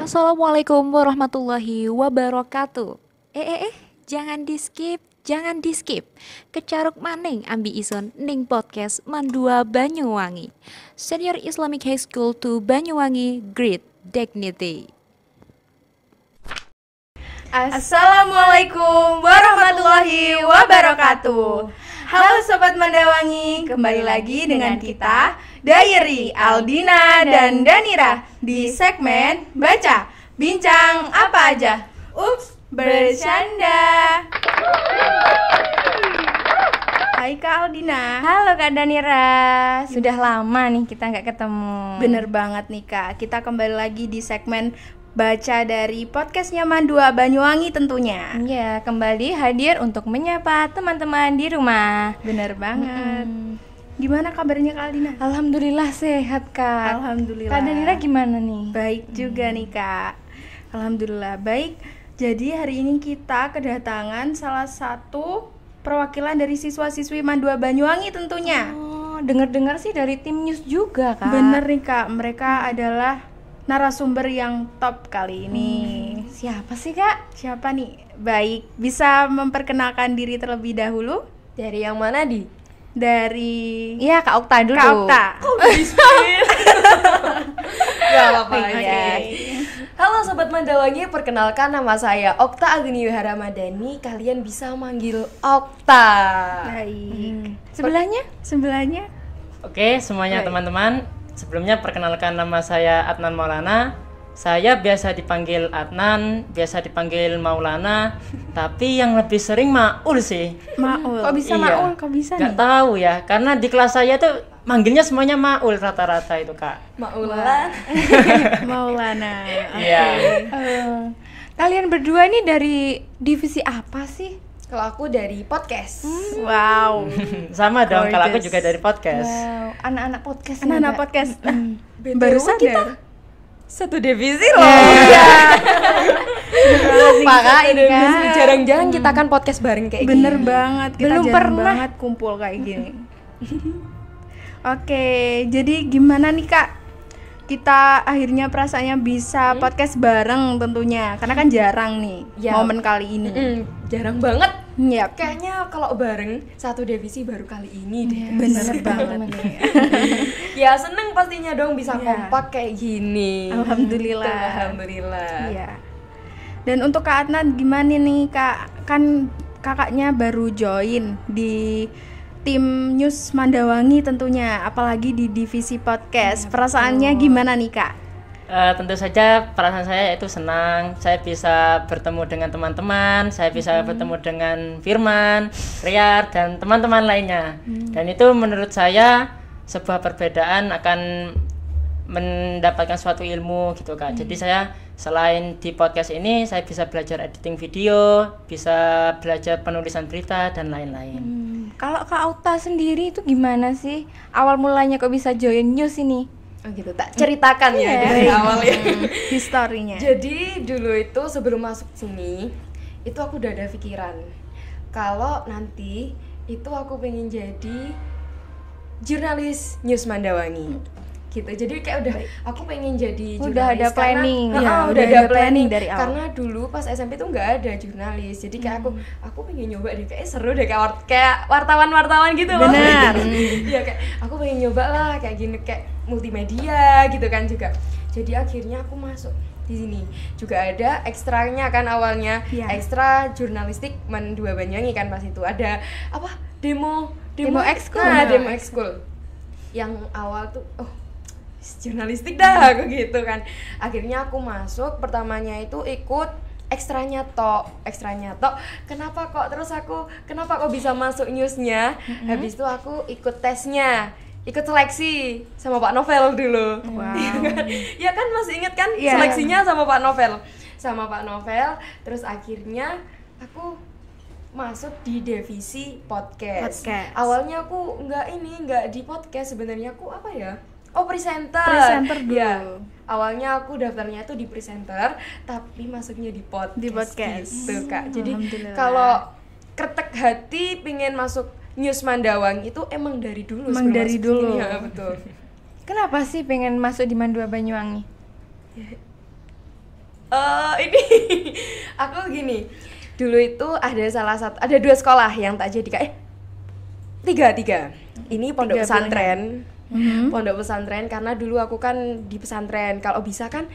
Assalamualaikum warahmatullahi wabarakatuh. Jangan di skip. Kecaruk maning ambi ison ning podcast Mandua Banyuwangi. Senior Islamic High School to Banyuwangi, Great Dignity. Assalamualaikum warahmatullahi wabarakatuh. Halo Sobat Mandawangi, kembali lagi dengan kita Diary, Aldina, dan Danira di segmen Baca, Bincang Apa Aja. Ups, bercanda. Hai Kak Aldina. Halo Kak Danira, sudah lama nih kita nggak ketemu. Bener banget nih Kak, kita kembali lagi di segmen Baca dari podcastnya Mandua Banyuwangi tentunya. Iya, kembali hadir untuk menyapa teman-teman di rumah. Bener banget. Gimana kabarnya Kak Aldina? Alhamdulillah sehat Kak. Alhamdulillah. Kak Danira gimana nih? Baik juga nih Kak. Alhamdulillah baik. Jadi hari ini kita kedatangan salah satu perwakilan dari siswa-siswi Mandua Banyuwangi tentunya. Oh, dengar-dengar sih dari tim news juga Kak. Bener nih Kak, mereka adalah narasumber yang top kali ini. Siapa sih Kak? Siapa nih? Baik, bisa memperkenalkan diri terlebih dahulu? Dari yang mana di? Dari Iya Kak Okta dulu. Kak Okta. Gak apa-apa ya. Halo Sobat Mandawangi, perkenalkan nama saya Okta Agni Haramadani. Kalian bisa manggil Okta. Baik. Sebelahnya? Oke, semuanya Baik. teman-teman. Sebelumnya perkenalkan nama saya Adnan Maulana. Saya biasa dipanggil Adnan, biasa dipanggil Maulana, tapi yang lebih sering Maul sih. Maul. Kok bisa Iya. Maul? Kok bisa Gak nih? tahu ya, karena di kelas saya tuh manggilnya semuanya Maul rata-rata itu Kak. Maulan. Maulana. Iya. Kalian berdua ini dari divisi apa sih? Kalau aku dari podcast. Wow. Sama dong, kalau aku Gorgeous. juga dari podcast. Wow, anak-anak podcast. nih, Anak-anak Kak. podcast. BTW Baru kita sadar. satu divisi loh. Lupa Kak ini Kak. Jarang-jarang kita kan podcast bareng kayak Bener gini. banget, kita Belum jarang pernah. banget kumpul kayak gini. Oke, jadi gimana nih Kak? Kita akhirnya perasaannya bisa podcast bareng tentunya, karena kan jarang nih Ya. momen kali ini. Jarang banget. Yap, Kayaknya kalau bareng satu divisi baru kali ini deh. bener banget nih. Ya seneng pastinya dong bisa Iya. kompak kayak gini. Alhamdulillah. Tuh, alhamdulillah. Iya. Dan untuk Kak Adnan gimana nih Kak? Kan kakaknya baru join di tim News Mandawangi tentunya, apalagi di divisi podcast. Perasaannya gimana nih Kak? Tentu saja perasaan saya itu senang. Saya bisa bertemu dengan teman-teman, saya bisa bertemu dengan Firman, Riyad, dan teman-teman lainnya. Dan itu menurut saya sebuah perbedaan akan mendapatkan suatu ilmu gitu Kak. Jadi saya selain di podcast ini saya bisa belajar editing video, bisa belajar penulisan berita dan lain-lain. Kalau Kak Okta sendiri itu gimana sih? Awal mulanya kok bisa join news ini? Oh gitu, tak ceritakan ya Iya. dari awal ya. Historinya. Jadi dulu itu sebelum masuk sini itu aku udah ada pikiran kalau nanti itu aku pengen jadi jurnalis News Mandawangi gitu. Jadi kayak udah aku pengen jadi jurnalis. Udah ada planning. Karena, Ya, udah ada planning dari awal. karena dulu pas SMP tuh nggak ada jurnalis. Jadi kayak aku pengen nyoba deh, kayak seru deh kayak wartawan-wartawan gitu loh. Benar. Iya, kayak aku pengen nyoba lah kayak gini, kayak multimedia gitu kan juga. Jadi akhirnya aku masuk di sini. Juga ada ekstranya kan awalnya. Iya. Ekstra jurnalistik Mandua Banyuwangi kan pas itu ada apa? Demo ekskul. Nah, demo ekskul. Yang awal tuh jurnalistik dah aku gitu kan. Akhirnya aku masuk, pertamanya itu ikut ekstranya tok. Kenapa kok bisa masuk newsnya? Habis itu aku ikut tesnya, ikut seleksi sama Pak Novel dulu. Wow. Ya kan masih inget kan Iya. seleksinya sama Pak Novel. Terus akhirnya aku masuk di divisi podcast. Awalnya aku nggak di podcast, sebenarnya aku apa ya? Oh, presenter dulu. Ya, awalnya aku daftarnya tuh di presenter, tapi masuknya di podcast. Di podcast. Gitu, Kak. Jadi Alhamdulillah. kalau kretek hati pingin masuk News Mandawangi itu emang dari dulu. Emang sebelum dari masuk dulu. sini, ya, betul. Kenapa sih pengen masuk di Mandua Banyuwangi? Ini aku gini. Dulu itu ada 2 sekolah yang tak jadi tiga. Ini pondok pesantren. Pondok pesantren karena dulu aku kan di pesantren. Kalau bisa kan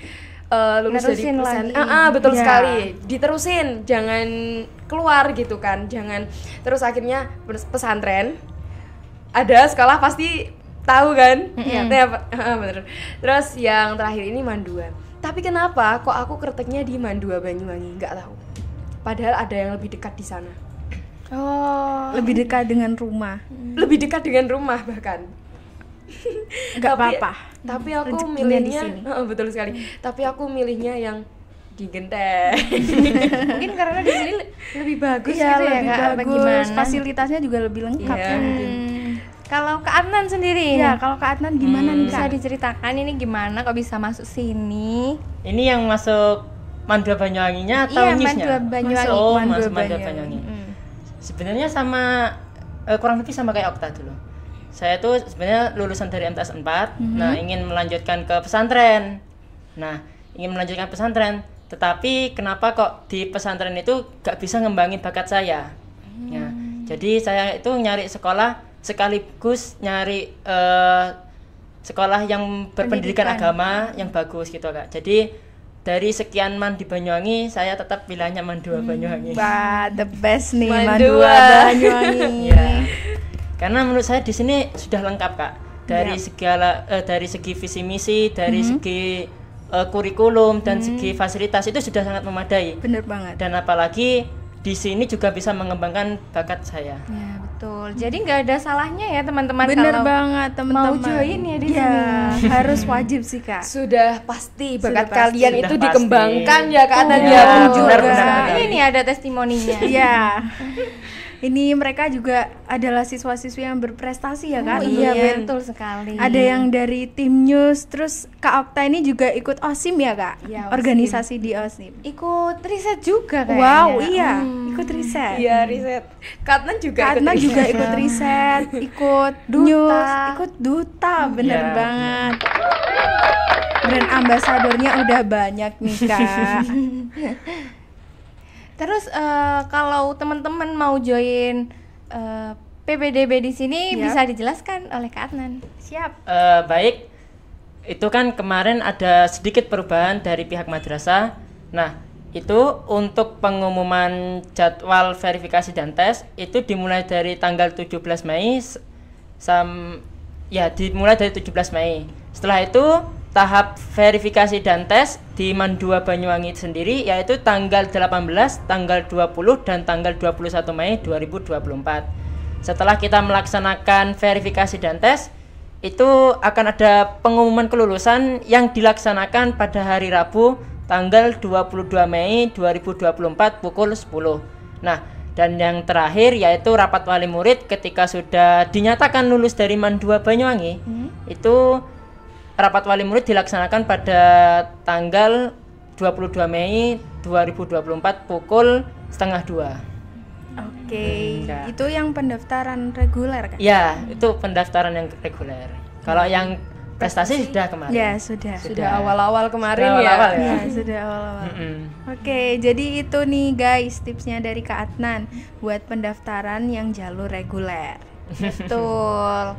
lulus dari Nerusin pesantren. lagi. Betul Ya. sekali. Diterusin, jangan keluar gitu kan. Jangan terus akhirnya pesantren. Ada sekolah pasti tahu kan? Iya, bener. Terus yang terakhir ini Mandua. Tapi kenapa kok aku kreteknya di Mandua Banyuwangi? Nggak tahu. Padahal ada yang lebih dekat di sana. Oh. Lebih dekat dengan rumah. Lebih dekat dengan rumah bahkan. Nggak apa-apa. Tapi aku Rezekinya di milihnya, sini. betul sekali. Tapi aku milihnya yang di Genteng. Mungkin karena di sini lebih bagus Iya, gitu ya lebih Kak, apa bagus. gimana? Fasilitasnya juga lebih lengkap Iya. ya mungkin. Kalau Kak Adnan sendiri Iya, kalau Kak Adnan gimana nih bisa Kak? diceritakan ini gimana kok bisa masuk sini? Ini yang masuk Mandua Banyuwanginya atau Iya, NIS-nya? Mandua Banyuwangi. Oh, Mandua masuk Mandua Banyuwangi. Banyuwangi. Sebenarnya sama kurang lebih sama kayak Okta dulu. Saya tuh sebenarnya lulusan dari MTS 4, nah ingin melanjutkan ke pesantren. Nah, ingin melanjutkan pesantren, tetapi kenapa kok di pesantren itu gak bisa ngembangin bakat saya? Ya, jadi saya itu nyari sekolah sekaligus nyari sekolah yang berpendidikan agama yang bagus gitu Kak. Jadi dari sekian man di Banyuwangi, saya tetap pilihannya Mandua Banyuwangi. Wah, the best nih Mandua. Mandua Banyuwangi. Iya. Karena menurut saya di sini sudah lengkap Kak. Dari Iya. segala dari segi visi misi, dari segi kurikulum dan segi fasilitas itu sudah sangat memadai. Bener banget. Dan apalagi di sini juga bisa mengembangkan bakat saya. Ya betul. Jadi nggak ada salahnya ya teman-teman Bener kalau banget teman-teman. mau join ya di Iya, sini. harus wajib sih Kak. Sudah pasti bakat Sudah pasti. kalian Sudah itu pasti. dikembangkan ya Kak Adnan Iya, ya. benar, juga. benar. Ini ada testimoninya. Iya. Ini mereka juga adalah siswa-siswi yang berprestasi ya Kak. Iya tentunya. betul sekali. Ada yang dari tim news, terus Kak Okta ini juga ikut OSIM ya Kak? Iya, OSIM. Organisasi di OSIM. ikut riset juga kayaknya. Wow, iya, ikut riset. Iya, riset. Kak Adnan juga Kak ikut Adnan riset. juga ikut riset, ikut Duta. news, ikut duta, bener Iya. banget. Brand ambasadornya udah banyak nih Kak. Terus kalau teman-teman mau join PPDB di sini Ya. bisa dijelaskan oleh Kak Adnan. Siap. Baik, itu kan kemarin ada sedikit perubahan dari pihak madrasah. Nah, itu untuk pengumuman jadwal verifikasi dan tes itu dimulai dari tanggal 17 Mei dimulai dari 17 Mei. Setelah itu tahap verifikasi dan tes di Mandua Banyuwangi sendiri yaitu tanggal 18, tanggal 20 dan tanggal 21 Mei 2024. Setelah kita melaksanakan verifikasi dan tes, itu akan ada pengumuman kelulusan yang dilaksanakan pada hari Rabu tanggal 22 Mei 2024 pukul 10. Nah, dan yang terakhir yaitu rapat wali murid ketika sudah dinyatakan lulus dari Mandua Banyuwangi. Itu rapat wali murid dilaksanakan pada tanggal 22 Mei 2024 pukul 1:30. Oke, Ya. itu yang pendaftaran reguler kan? Ya, itu pendaftaran yang reguler. Kalau yang prestasi sudah kemarin. Ya, sudah. Sudah awal-awal kemarin Sudah awal-awal ya. ya. Ya, sudah awal-awal. Mm-mm. Oke, jadi itu nih guys tipsnya dari Kak Adnan buat pendaftaran yang jalur reguler. Betul.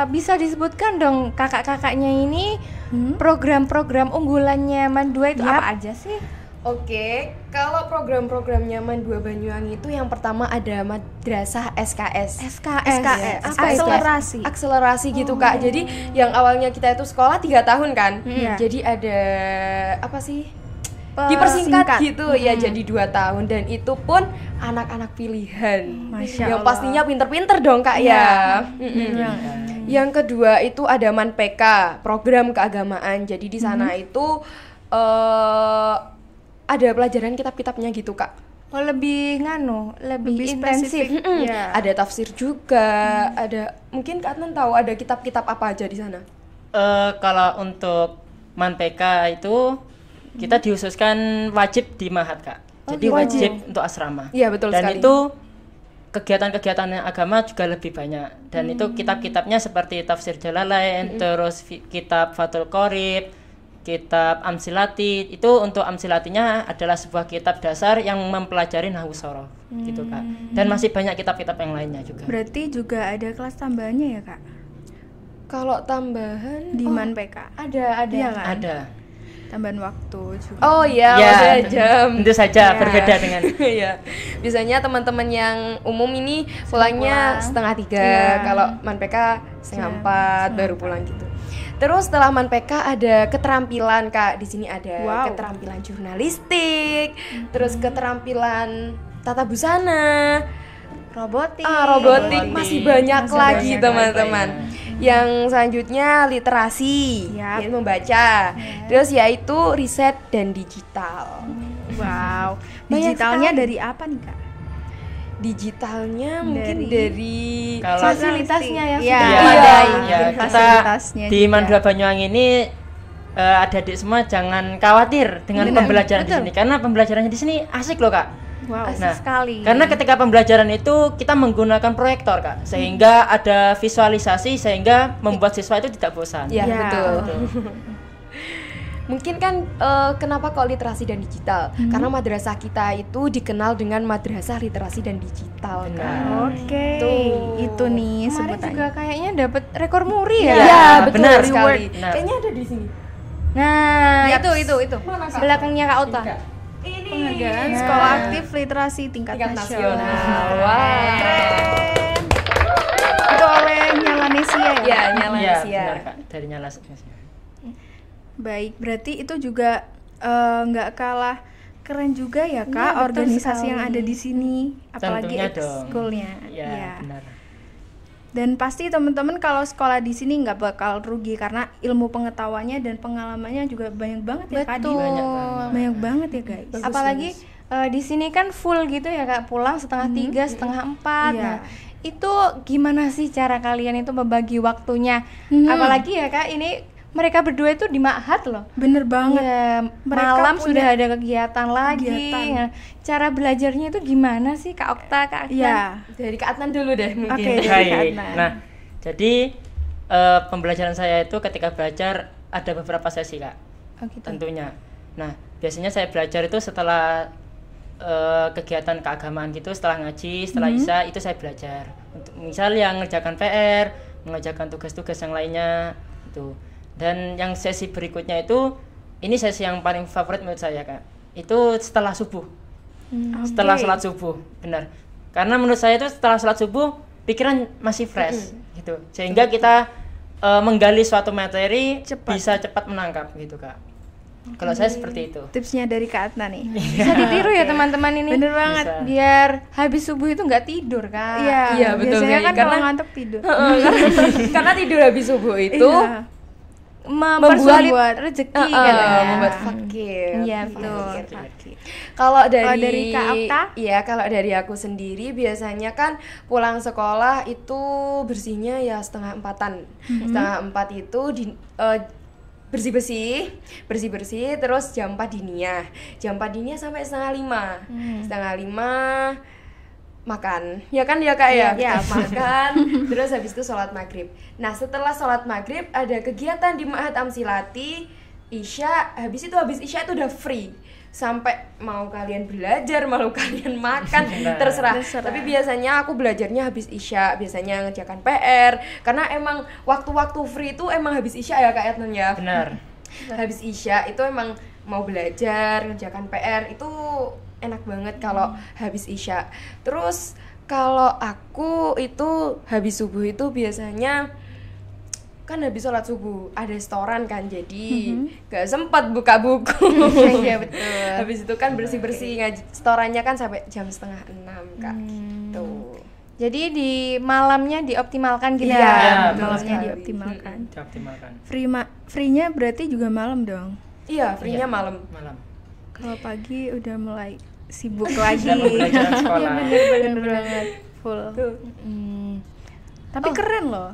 Bisa disebutkan dong kakak-kakaknya ini Hmm? program-program unggulannya Mandua itu Yap. apa aja sih? Oke, kalau program-programnya Mandua Banyuwangi itu yang pertama ada madrasah SKS. SKS. SKS, Apa itu? akselerasi. Akselerasi gitu Kak. Jadi yang awalnya kita itu sekolah 3 tahun kan. Iya. Jadi ada apa sih? Persingkat. Dipersingkat gitu ya jadi 2 tahun dan itu pun anak-anak pilihan. Masya yang Allah. pastinya pinter-pinter dong Kak ya. Mm-mm. Yang kedua itu ada ManPK, program keagamaan. Jadi di sana itu ada pelajaran kitab-kitabnya gitu Kak. Oh, lebih lebih Lebih intensif. spesifik. Iya. Ada tafsir juga, ada mungkin Kak Adnan tahu ada kitab-kitab apa aja di sana. Kalau untuk ManPK itu kita dihususkan wajib di Mahat Kak. Jadi wajib untuk asrama. Iya, betul dan sekali. itu kegiatan-kegiatan agama juga lebih banyak. Dan itu kitab-kitabnya seperti Tafsir Jalalain, terus kitab Fathul Qorib, kitab Amsilati. Itu untuk Amsilatinya adalah sebuah kitab dasar yang mempelajari nahwu sorof gitu Kak. Dan masih banyak kitab-kitab yang lainnya juga. Berarti juga ada kelas tambahannya ya Kak? Kalau tambahan Di MAN PK? Ada. Iya kan? Ada. Tambahan waktu juga. Oh iya, Ya, maksudnya jam. tentu saja Ya. berbeda dengan Iya. Biasanya teman-teman yang umum ini pulangnya setengah 3. Iya. Kalau MAN PK setengah Jam 4 baru pulang gitu. Terus setelah MAN PK ada keterampilan Kak. Di sini ada Wow. keterampilan jurnalistik, terus keterampilan tata busana, Robotik. robotik, masih banyak Masih lagi banyak teman-teman. Yang selanjutnya literasi, Yap. yaitu membaca. Terus yaitu riset dan digital. Wow. Banyak Digitalnya sekali. dari apa nih Kak? Digitalnya mungkin Dari- dari kalau Fasilitasnya ya Iya, sudah Iya, ada. iya, mungkin kita fasilitasnya di juga. MAN 2 Banyuwangi ini adik-adik semua jangan khawatir dengan pembelajaran di sini karena pembelajarannya di sini asik loh Kak. Wow. Nah, sekali. karena ketika pembelajaran itu kita menggunakan proyektor Kak, sehingga ada visualisasi sehingga membuat siswa itu tidak bosan. Ya, Ya. betul. Betul. Mungkin kan kenapa kok literasi dan digital? Karena madrasah kita itu dikenal dengan madrasah literasi dan digital kan. Oke. Tuh. Itu nih Kemarin sebutannya. juga kayaknya dapat rekor muri ya. Iya, Ya, betul benar sekali. Benar. Kayaknya ada di sini. Nah, Yaps. itu. Belakangnya Kak Ota. Ini Penghargaan Sekolah Aktif Literasi Tingkat Nasional. Wah. Keren. Itu oleh Nyala Nesia ya? Ya, nyala Iya, Asia. benar Kak, dari Nyala Asia. Baik, berarti itu juga nggak kalah keren juga ya Kak, Iya, betul organisasi sekali. yang ada di sini, apalagi Tentunya dong. ekskulnya. Iya, Iya. benar. Dan pasti teman-teman kalau sekolah di sini nggak bakal rugi karena ilmu pengetahuannya dan pengalamannya juga banyak banget ya Kak. Di. Betul. Banyak banget ya guys. Apalagi di sini kan full gitu ya Kak, pulang setengah 3, setengah 4. Iya. Nah, itu gimana sih cara kalian itu membagi waktunya? Mhm. Apalagi ya Kak, ini mereka berdua itu di Ma'had loh. Bener banget. Iya, Mereka malam punya sudah ada kegiatan lagi. kegiatan. Nah, cara belajarnya itu gimana sih Kak Okta, Kak Adnan? Iya. Dari Kak Adnan dulu deh mungkin. Oke. Dari Baik. Adnan. Nah, jadi pembelajaran saya itu ketika belajar ada beberapa sesi Kak. Oh, gitu. Tentunya. Nah, biasanya saya belajar itu setelah kegiatan keagamaan gitu, setelah ngaji, setelah Isya itu saya belajar. Untuk misal yang ngerjakan PR, mengerjakan tugas-tugas yang lainnya itu. Dan yang sesi berikutnya itu ini sesi yang paling favorit menurut saya Kak. Itu setelah subuh. Setelah Oke. sholat subuh, benar. Karena menurut saya itu setelah sholat subuh pikiran masih fresh gitu. Sehingga kita menggali suatu materi Cepat. bisa cepat menangkap gitu Kak. Kalau saya seperti itu. Tipsnya dari Kak Adnan nih. Bisa ditiru ya teman-teman ini. Bener banget. Bisa. Biar habis subuh itu nggak tidur Kak. Iya, betul Biasanya sekali. kan kalau Karena- ngantuk tidur. Karena tidur habis subuh itu Iya. Mempersulit Membuat rezeki uh, kan ya. membuat fakir. Iya, Fakir, betul. fakir. Kalau dari, dari Kak Okta? Iya, kalau dari aku sendiri biasanya kan pulang sekolah itu bersihnya ya setengah empatan. Setengah 4 itu di bersih-bersih, terus jam 4 diniyah. Jam 4 diniyah sampai setengah 5. Setengah 5 makan, ya kan ya Kak ya? Iya. Makan, terus habis itu sholat maghrib. Nah setelah sholat maghrib ada kegiatan di Ma'had Amsilati, Isya, habis Isya itu udah free. Sampai mau kalian belajar, mau kalian makan, terserah. Tapi biasanya aku belajarnya habis Isya, biasanya ngerjakan PR. Karena emang waktu-waktu free itu emang habis Isya ya Kak Etnan ya? Benar. Habis Isya itu emang mau belajar, ngerjakan PR itu enak banget kalau habis Isya. Terus kalau aku itu habis subuh itu biasanya kan habis sholat subuh ada setoran kan, jadi gak sempat buka buku. Iya, betul. Habis itu kan bersih-bersih ngaji, setorannya kan sampai jam setengah 6 Kak. Tuh. Jadi di malamnya dioptimalkan gitu Iya, ya. betul Malamnya sekali. dioptimalkan. Dioptimalkan. Free-nya berarti juga malam dong. Iya, free-nya malam. Malam. Kalau pagi udah mulai sibuk lagi. Dan pembelajaran sekolah. Bener banget. Full. Hmm. Tapi keren loh.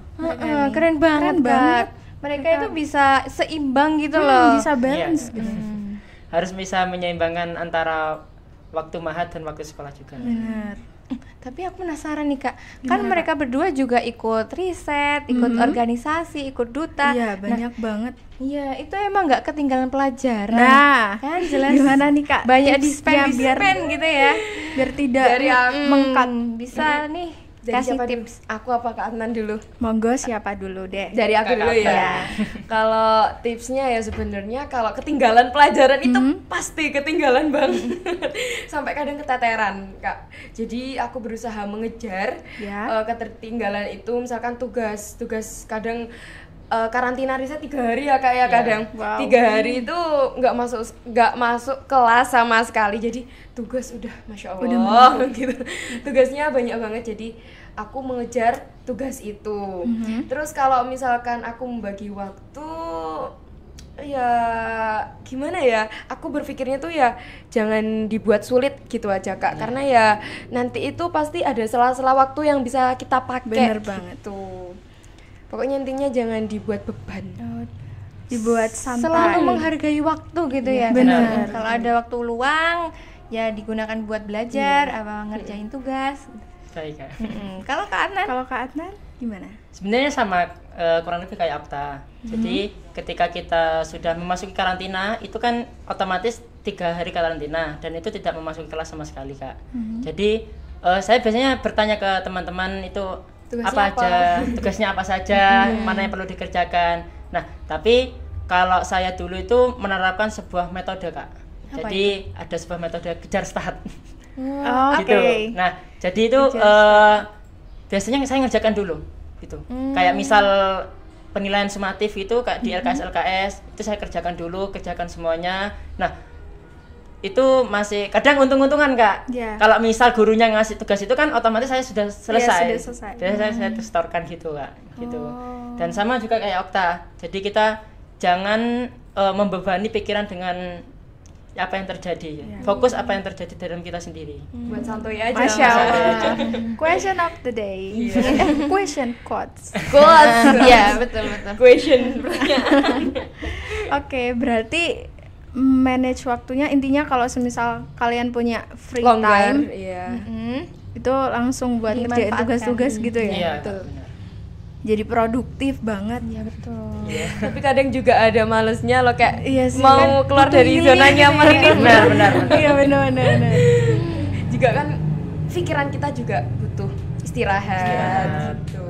Keren banget, Keren banget. Kak. Mereka itu bisa seimbang gitu loh. Bisa balance Iya. gitu. Harus bisa menyeimbangkan antara waktu Ma'had dan waktu sekolah juga. Benar. Tapi aku penasaran nih Kak, kan mereka berdua juga ikut riset, ikut organisasi, ikut duta. Iya, banyak banget. Iya, itu emang nggak ketinggalan pelajaran. Nah, kan jelas. gimana nih Kak? Banyak tipsnya dispen gitu ya. biar tidak Dari aku. mengkat. Bisa nih Dari kasih siapa tips. dulu? Aku apa Kak Adnan dulu? Monggo siapa dulu deh? Dari aku Kakak dulu ya. Iya. Kalau tipsnya ya sebenarnya kalau ketinggalan pelajaran itu pasti ketinggalan banget. Sampai kadang keteteran, Kak. Jadi aku berusaha mengejar Ya. ketertinggalan itu, misalkan tugas kadang karantina riset 3 hari ya Kak ya kadang. Wow. 3 hari itu nggak masuk kelas sama sekali. Jadi tugas udah Masya Allah gitu. Tugasnya banyak banget, jadi aku mengejar tugas itu. Terus kalau misalkan aku membagi waktu, ya gimana ya, aku berpikirnya tuh ya jangan dibuat sulit gitu aja Kak, karena ya nanti itu pasti ada sela-sela waktu yang bisa kita pakai. Bener banget. Tuh, pokoknya intinya jangan dibuat beban. Dibuat santai. Selalu menghargai waktu gitu ya. benar. Kalau ada waktu luang ya digunakan buat belajar, apa ngerjain tugas. Baik, Kak. Kalau Kak Adnan, Kalau Kak Adnan gimana? Sebenarnya sama kurang lebih kayak Okta. Jadi ketika kita sudah memasuki karantina itu kan otomatis 3 hari karantina dan itu tidak memasuki kelas sama sekali Kak. Jadi saya biasanya bertanya ke teman-teman itu tugasnya apa saja, mana yang perlu dikerjakan. Nah tapi kalau saya dulu itu menerapkan sebuah metode Kak. Jadi ada sebuah metode kejar start. Oh, Gitu. Nah, jadi itu biasanya saya ngerjakan dulu gitu. Kayak misal penilaian sumatif itu kayak di LKS itu saya kerjakan dulu, kerjakan semuanya. Nah, itu masih kadang untung-untungan Kak. Iya. Kalau misal gurunya ngasih tugas itu kan otomatis saya sudah selesai. sudah selesai. Biasanya saya setorkan gitu Kak, gitu. Dan sama juga kayak Okta. Jadi kita jangan membebani pikiran dengan apa yang terjadi. Fokus apa yang terjadi dalam kita sendiri. Buat santuy aja. Masya Allah. Question of the day. Question quotes. ya betul. Question. Oke, berarti manage waktunya intinya kalau semisal kalian punya free Longgar, time, iya. itu langsung buat ngerjain Dimanfaatkan. tugas-tugas gitu ya. Iya, Betul. benar. Jadi produktif banget. Iya betul. Tapi kadang juga ada malesnya loh kayak Iya sih, mau kan keluar dari zona nyaman ini. Benar. Iya benar. Juga kan pikiran kita juga butuh istirahat gitu.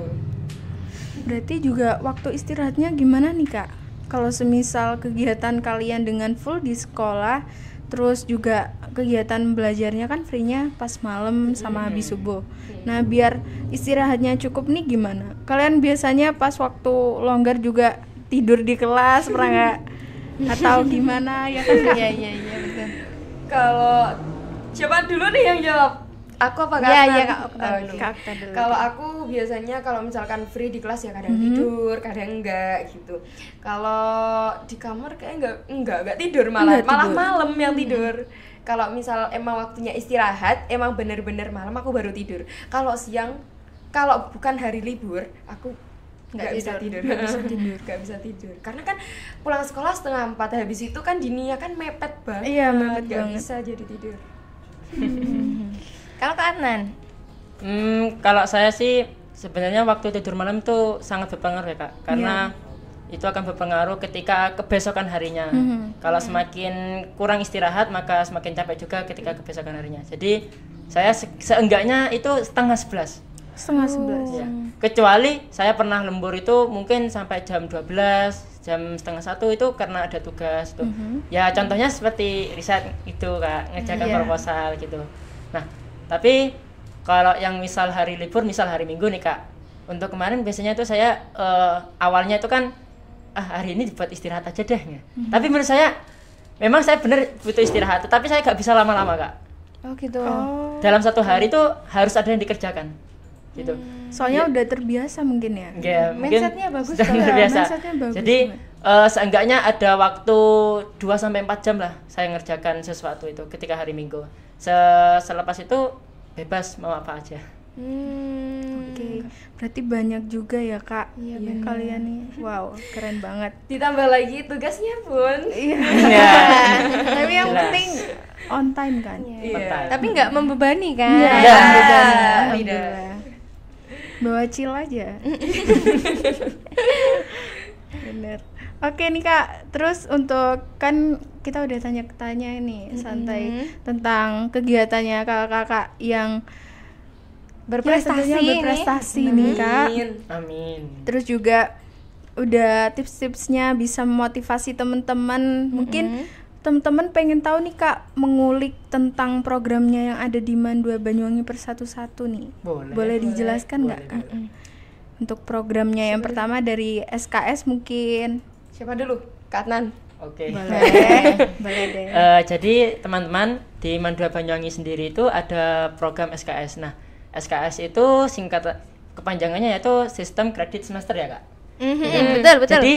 Berarti juga waktu istirahatnya gimana nih Kak? Kalau semisal kegiatan kalian dengan full di sekolah, terus juga kegiatan belajarnya kan free-nya pas malam sama habis subuh. Nah, biar istirahatnya cukup nih gimana? Kalian biasanya pas waktu longgar juga tidur di kelas, pernah nggak? Atau gimana ya kan Kak? Iya betul. Kalau siapa dulu nih yang jawab? Aku apa Kak? Iya, Adnan? Kak Okta Oh, dulu. oke. Kak Okta dulu. Kalau aku biasanya kalau misalkan free di kelas ya kadang tidur, kadang enggak gitu. Kalau di kamar kayak enggak tidur malah tidur. malam yang tidur. Kalau misal emang waktunya istirahat, emang bener-bener malam aku baru tidur. Kalau siang, kalau bukan hari libur, aku nggak bisa tidur. Nggak bisa tidur. Karena kan pulang sekolah 3:30, habis itu kan dinia kan mepet banget. Iya, mepet Nggak banget. bisa jadi tidur. Kalau Kak Adnan, Kalau saya sih sebenarnya waktu tidur malam itu sangat berpengaruh ya Kak, karena itu akan berpengaruh ketika kebesokan harinya. Kalau semakin kurang istirahat maka semakin capek juga ketika kebesokan harinya. Jadi saya seenggaknya itu 10:30. 10:30. Ya. Kecuali saya pernah lembur itu mungkin sampai jam 12, jam 12:30 itu karena ada tugas tuh. Ya contohnya seperti riset itu Kak, ngerjakan proposal gitu. Nah, tapi kalau yang misal hari libur, misal hari Minggu nih Kak. Untuk kemarin biasanya itu saya awalnya itu kan hari ini dibuat istirahat aja deh. Tapi menurut saya memang saya bener butuh istirahat, tetapi saya gak bisa lama-lama Kak. oh gitu. Dalam satu hari itu harus ada yang dikerjakan. Gitu. Soalnya udah terbiasa mungkin ya. Ya, mungkin Mindsetnya bagus sudah Kak. terbiasa. Mindsetnya bagus Jadi seenggaknya ada waktu 2-4 jam lah saya ngerjakan sesuatu itu ketika hari Minggu. Selepas itu bebas mau apa aja. Oke, berarti banyak juga ya kak. Iya, Kalian nih, wow, keren banget. Ditambah lagi tugasnya pun. Iya. Ya. Tapi yang Jelas. penting on time kan. Iya. Tapi nggak membebani kan? Iya. Iya. Alhamdulillah. Bawa chill aja. Bener. Oke nih kak, terus untuk kan kita udah tanya-tanya nih santai tentang kegiatannya kakak-kakak yang Berprestasi ya, tentunya ini. berprestasi nih kak. Amin. Terus juga udah tips-tipsnya bisa memotivasi teman-teman. Mungkin teman-teman pengen tahu nih kak, mengulik tentang programnya yang ada di Man 2 Banyuwangi Persatu-Satu nih. Boleh dijelaskan nggak kak? Untuk programnya yang pertama dari SKS mungkin. Siapa dulu? Kak Adnan. Oke. Boleh deh. Jadi teman-teman di Man 2 Banyuwangi sendiri itu ada program SKS. Nah, SKS itu singkat kepanjangannya yaitu sistem kredit semester ya kak. Betul. Jadi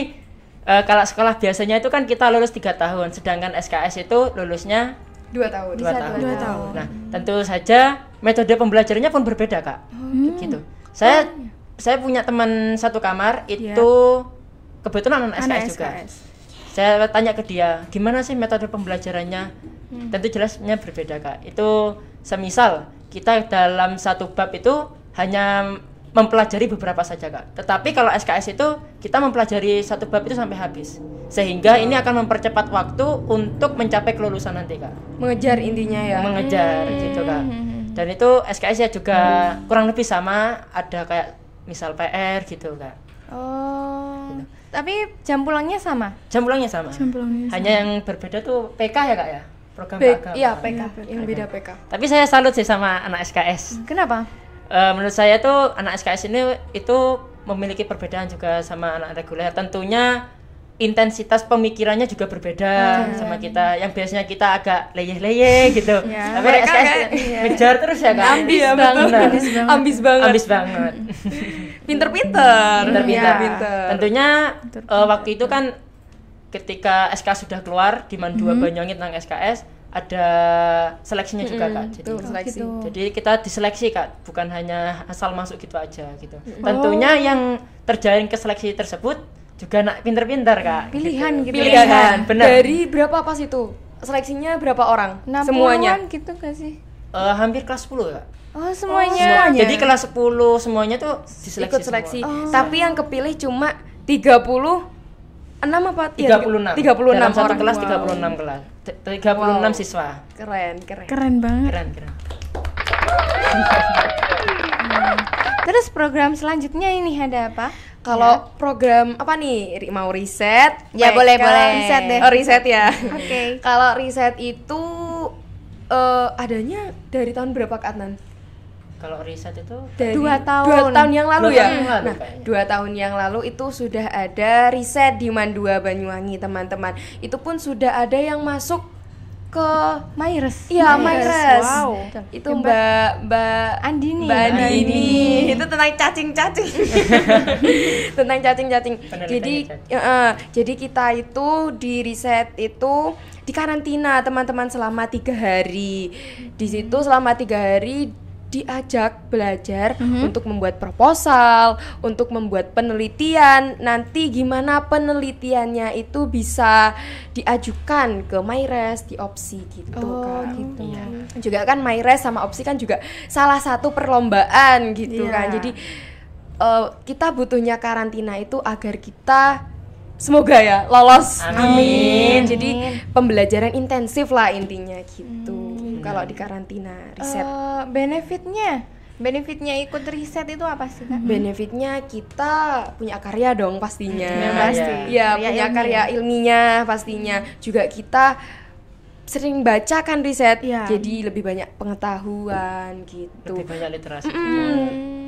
kalau sekolah biasanya itu kan kita lulus 3 tahun, sedangkan SKS itu lulusnya 2 tahun. 2 tahun. 2 tahun. Nah, tentu saja metode pembelajarannya pun berbeda kak. Gitu. Saya punya teman satu kamar itu kebetulan anak SKS juga. Saya tanya ke dia, gimana sih metode pembelajarannya? Tentu jelasnya berbeda kak. Itu semisal kita dalam satu bab itu hanya mempelajari beberapa saja kak. Tetapi kalau SKS itu kita mempelajari satu bab itu sampai habis. Sehingga ini akan mempercepat waktu untuk mencapai kelulusan nanti kak. Mengejar intinya ya. Mengejar gitu kak. Dan itu SKS ya juga kurang lebih sama, ada kayak misal PR gitu kak. Oh. Tapi jam pulangnya sama? Jam pulangnya sama. Hanya yang berbeda tuh PK ya kak ya. Program keagamaan. Iya, PK. Yang beda PK. Tapi saya salut sih sama anak SKS. Kenapa? Menurut saya tuh anak SKS ini itu memiliki perbedaan juga sama anak reguler. Tentunya intensitas pemikirannya juga berbeda sama kita. Yang biasanya kita agak leyeh-leyeh gitu. Tapi anak SKS ngejar terus ya kan. Ambis banget. Ambis banget. Ambis banget. Pinter-pinter. Pinter-pinter. Tentunya waktu itu kan ketika SK sudah keluar di Man 2 Banyuwangi tentang SKS ada seleksinya juga kak. Jadi, Seleksi. jadi kita diseleksi kak, bukan hanya asal masuk gitu aja gitu. Tentunya yang terjaring ke seleksi tersebut juga anak pinter-pinter kak. Pilihan gitu. Pilihan, benar. Dari berapa pas itu? Seleksinya berapa orang? 60-an Semuanya. gitu gak sih? Hampir kelas 10 kak. Oh, semuanya. Jadi kelas 10 semuanya tuh diseleksi. Ikut seleksi. semua. Tapi yang kepilih cuma 36 apa? 36. 36 Dalam satu orang. kelas 36 kelas. 36 siswa. Keren. Keren banget. Keren. Terus program selanjutnya ini ada apa? Kalau program apa nih? Mau riset? Ya, PK? boleh. Riset deh. Oh, riset ya. Oke. Kalau riset itu adanya dari tahun berapa Kak Adnan? Kalau riset itu Dari 2 tahun. 2 tahun yang lalu 2 ya. tahun yang lalu Nah, kayaknya. 2 tahun yang lalu itu sudah ada riset di Man 2 Banyuwangi, teman-teman. Itu pun sudah ada yang masuk ke Maires. Iya, Maires. Wow. Itu Mbak Andini. Mbak Andini. Itu tentang cacing-cacing. Tentang cacing-cacing. Jadi jadi kita itu di riset itu di karantina teman-teman selama 3 hari. Di situ selama 3 hari diajak belajar untuk membuat proposal, untuk membuat penelitian. Nanti gimana penelitiannya itu bisa diajukan ke Maires di opsi gitu kan. Gitu. Juga kan Maires sama opsi kan juga salah satu perlombaan gitu kan. Jadi kita butuhnya karantina itu agar kita semoga ya lolos. Amin. Jadi pembelajaran intensif lah intinya gitu. Kalau di karantina riset. Benefitnya ikut riset itu apa sih Kak? Benefitnya kita punya karya dong pastinya. Ya, pasti. Iya, punya karya ilmiah pastinya. Juga kita sering baca kan riset, Iya. jadi lebih banyak pengetahuan gitu. lebih banyak literasi.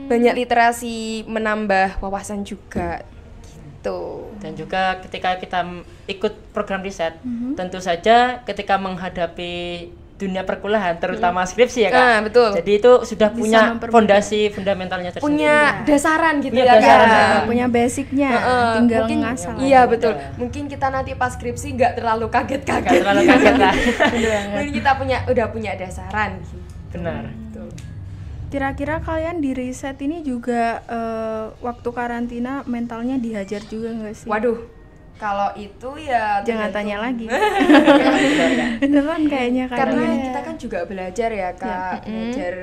Banyak literasi, menambah wawasan juga gitu. Dan juga ketika kita ikut program riset, tentu saja ketika menghadapi dunia perkuliahan, terutama skripsi ya kak. Nah, betul. Jadi itu sudah Bisa punya mempermudah. fondasi fundamentalnya tersendiri. Punya dasaran gitu Punya ya dasaran, Kak. Punya basicnya, tinggal mungkin ngasal. iya betul. Mungkin kita nanti pas skripsi nggak terlalu Nggak kaget-kaget. terlalu kaget lah. Mungkin kita udah punya dasaran gitu. Benar. Kira-kira kalian di riset ini juga waktu karantina mentalnya dihajar juga nggak sih? Waduh, kalau itu ya Jangan tergantung. tanya lagi. Beneran kayaknya Karena kalian. kita kan juga belajar ya Kak, belajar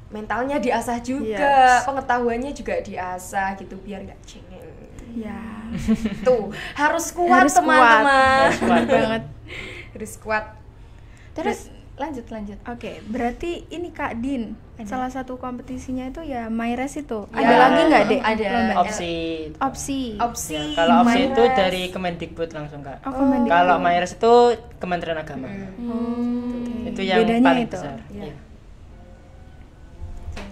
mentalnya diasah juga, Yes. pengetahuannya juga diasah gitu biar nggak cengeng. Ya. Tuh harus kuat Harus teman-teman. Harus kuat. banget. Harus kuat. Terus lanjut. Oke, berarti ini Kak Din, salah satu kompetisinya itu ya MyRes itu. Ya, Ada lagi nggak Dek? ada. Lomba? Opsi. Opsi. Opsi. Ya, kalau opsi itu MyRes. dari Kemendikbud langsung Kak. Oh, Kemendikbud. Kalau MyRes itu Kementerian Agama. Itu yang Bedanya paling itu. besar. Iya. Iya.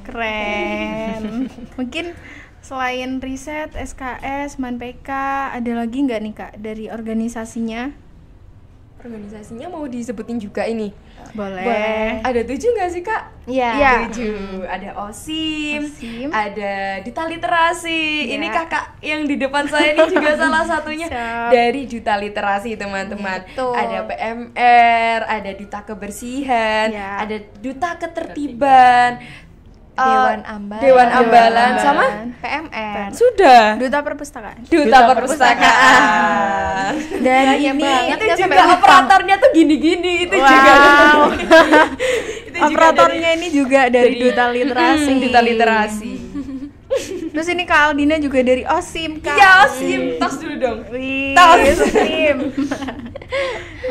Keren. Mungkin selain riset, SKS, ManPK, ada lagi nggak nih Kak dari organisasinya? Organisasinya mau disebutin juga ini. Boleh. Ada 7 nggak sih Kak? Iya. 7. Ada OSIM, OSIM. ada Duta Literasi. Ya. Ini kakak yang di depan saya ini juga salah satunya Siap. dari Duta Literasi teman-teman. Betul. Ada PMR, ada Duta Kebersihan, Ya. ada Duta Ketertiban, Dewan Ambalan. Dewan Ambalan, sama PMR. sudah Duta Perpustakaan. Duta Perpustakaan. Dan Banyak ini banget. Itu Nggak juga sampai lupa. operatornya tuh gini-gini itu juga. Wow. Itu juga Operatornya ini juga dari Duta Literasi. Duta Literasi. Terus ini Kak Aldina juga dari OSIM Kak. Iya, OSIM. Tos dulu dong. Wih, Tos. OSIM.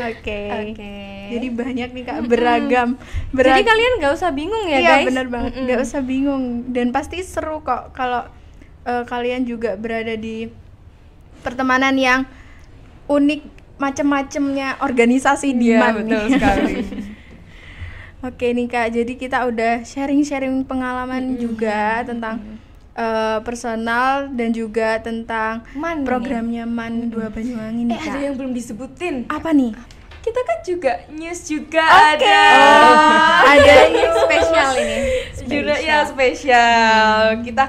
Oke. Jadi banyak nih Kak, beragam. Jadi kalian nggak usah bingung ya Iya, guys. bener banget. Nggak usah bingung, dan pasti seru kok kalau kalian juga berada di pertemanan yang unik, macam-macamnya organisasi di Iya, MAN betul nih. sekali. Oke nih Kak, jadi kita udah sharing-sharing pengalaman juga tentang personal dan juga tentang MAN programnya MAN 2 Banyuwangi nih Kak. Ada yang belum disebutin. Apa nih? Kita kan juga news juga Oke. ada. Ada Yang spesial ini. Jurnal ya spesial. Kita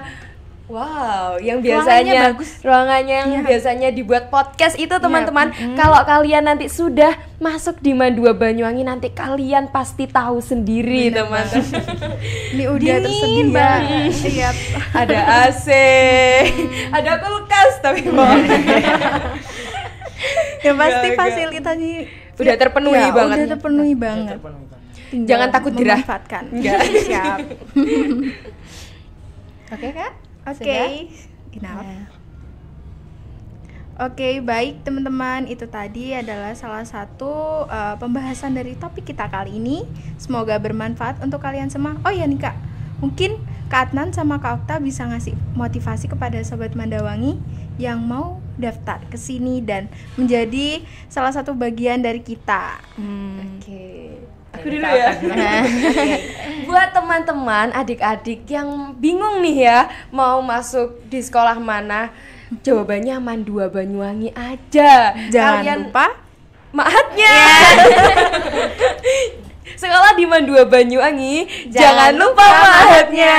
wow, yang Ruangannya biasanya ruangannya yang biasanya dibuat podcast itu teman-teman. Kalau kalian nanti sudah masuk di MAN 2 Banyuwangi, nanti kalian pasti tahu sendiri teman-teman. Ini udah Dingin tersedia. banget. Iya. Ada AC, ada kulkas tapi Ya pasti Enggak. fasilitasnya Udah terpenuhi ya, banget. Udah terpenuhi banget. Tinggal Jangan takut gerah. memanfaatkan. Enggak. Siap. Oke Kak? Oke. Sudah? Enough. Ya. Oke, baik teman-teman, itu tadi adalah salah satu pembahasan dari topik kita kali ini. Semoga bermanfaat untuk kalian semua. Oh ya nih Kak, mungkin Kak Adnan sama Kak Okta bisa ngasih motivasi kepada Sobat Mandawangi yang mau daftar ke sini dan menjadi salah satu bagian dari kita. Oke. Aku dulu ya. Buat teman-teman, adik-adik yang bingung nih ya mau masuk di sekolah mana, jawabannya MAN 2 Banyuwangi aja. Jangan Kalian lupa maatnya. Sekolah di MAN 2 Banyuwangi, jangan lupa maatnya.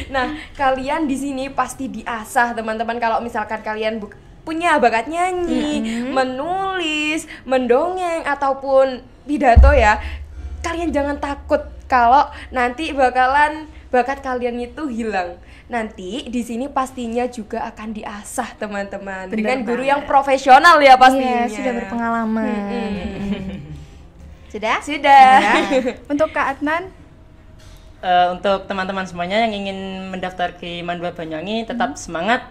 Nah, kalian di sini pasti diasah teman-teman. Kalau misalkan kalian punya bakat nyanyi, menulis, mendongeng ataupun pidato ya, kalian jangan takut kalau nanti bakat kalian itu hilang. Nanti di sini pastinya juga akan diasah teman-teman dengan guru yang profesional ya pastinya. Iya, sudah berpengalaman. Sudah? Sudah. untuk Kak Adnan. Untuk teman-teman semuanya yang ingin mendaftar ke MAN 2 Banyuwangi, tetap semangat,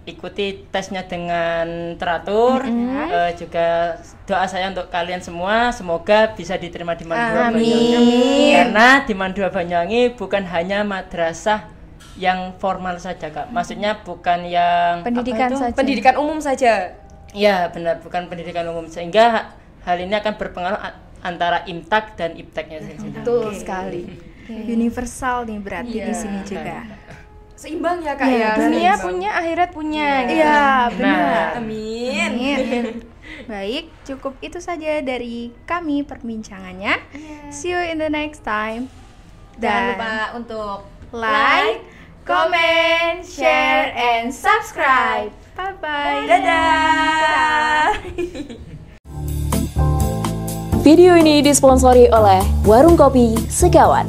ikuti tesnya dengan teratur. Juga doa saya untuk kalian semua, semoga bisa diterima di MAN 2 Banyuwangi. Karena di MAN 2 Banyuwangi bukan hanya madrasah yang formal saja Kak, maksudnya bukan yang Pendidikan saja. Pendidikan umum saja. ya benar, bukan pendidikan umum, sehingga hal ini akan berpengaruh antara IMTAK dan IPTEK-nya sendiri. Betul sekali. Universal nih berarti di sini juga. Seimbang ya Kak Iya, ya. Dunia Seimbang. punya, akhirat punya. gitu. Iya, benar. Amin. Amin. Baik, cukup itu saja dari kami perbincangannya. See you in the next time. Jangan lupa untuk like, comment, share, and subscribe. Bye bye. Dadah. Video ini disponsori oleh Warung Kopi Sekawan.